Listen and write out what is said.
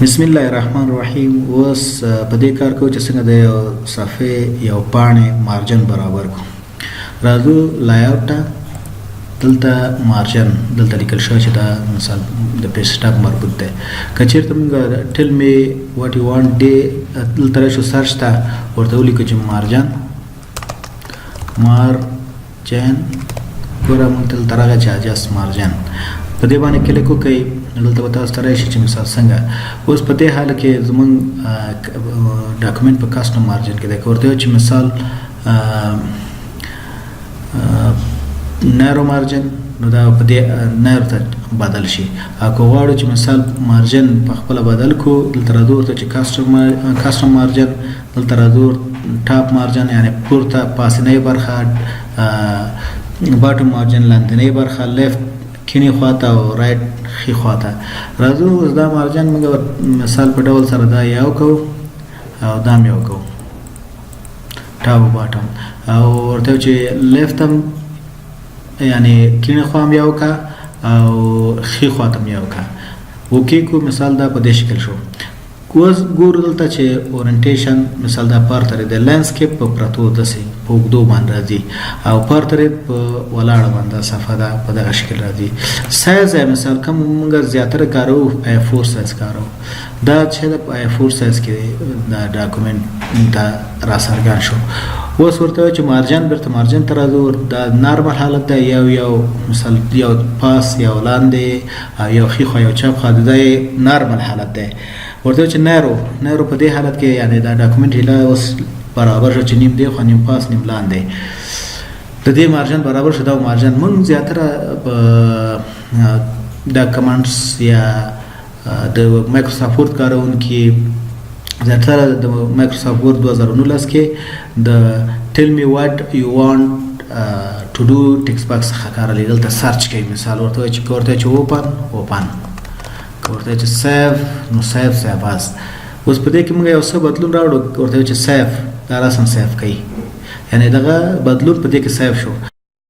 بسم الله الرحمن الرحیم. اوس په دې کار کوو چې څنګه د یو صفحې یو پاڼې مارجن برابر کړو. راځو لایاوټ ته. دلته مارجن دلته لیکل شوی چې دا مثال د پیج ټاګ مربوط دی. که چېرته موږ ټیل می واټ یو وانټ دی دلته راشو سرچ ته ورته ولیکو چې مارجن ګوره موږ دلته راغی چې اجاست مارجن په دې باندې کلیک وکړئ. دلته به تاسو ته راشي چې مثال څنګه اوس په دې حال کې زموږ ډاکومنټ په کاسټم مارجن کې دی. که ورته چې مثال نارو مارجن نو دا په دې نارو ته بدل شي. او که غواړو چې مثال مارجن په خپله بدل کړو دلته راځو ورته چې کاسټم مارجن دلته راځو ټاپ مارجن یعنې پورته پاسنۍ برخه باټم مارجن لاندنۍ برخه لیفت کینی خواته او رایټ ښي خواته راځو. اوس دا مارجن موږ مثال په ډول سره دا یو کوو او دا هم یو کوو ټاپ او باټم او ورته چې لیفت هم یعنې کینی خوا هم یو کا او ښي خواته هم یو کا اوکې کو. مثال دا په دې شکل شو. اوس ګورو دلته چې اورینټیشن مثال دا پارترې د لینډسکیپ په پرتو داسې په اوږدو باندې راځي او پارترې په ولاړه باندې صفحه ده په دغه شکل راځي. سایز یې مثال کوم موږ زیاتره کاروو A4 سایز کاروو. دا چې د A4 سایز کې دا ډاکومنټ ته راڅرګند شو. اوس ورته چې مارجن بیرته مارجن ته راځو. دا نارمل حالت دی یو مثال یو پاس یو لاندې او یو ښي خوا یو چپ خوا دا نارمل حالت دی. ورته چې نارو په دې حالت کې یعنی دا ډاکومنټ هله اوس برابر شو چې نیم دی خو نیم پاس نیم لاندې د دې مارجن برابر شو. دا مارجن مونږ زیاتره دا کمانډس یا د مایکروسافټ ورډ کاروونکي زیاتره د مایکروسافټ ورډ 2019 کې د ټیل می واټ یو وانټ ټو ډو ټیکسټ باکس څخه کار لري. دلته سرچ کوي مثال ورته چې اوپن ورته چې سیف نو سیف اس. اوس په دې کې موږ یو څه بدلون راوړو. ورته چې سیف دا راسم سیف کوي یعنی دغه بدلون په دې کې سیف شو.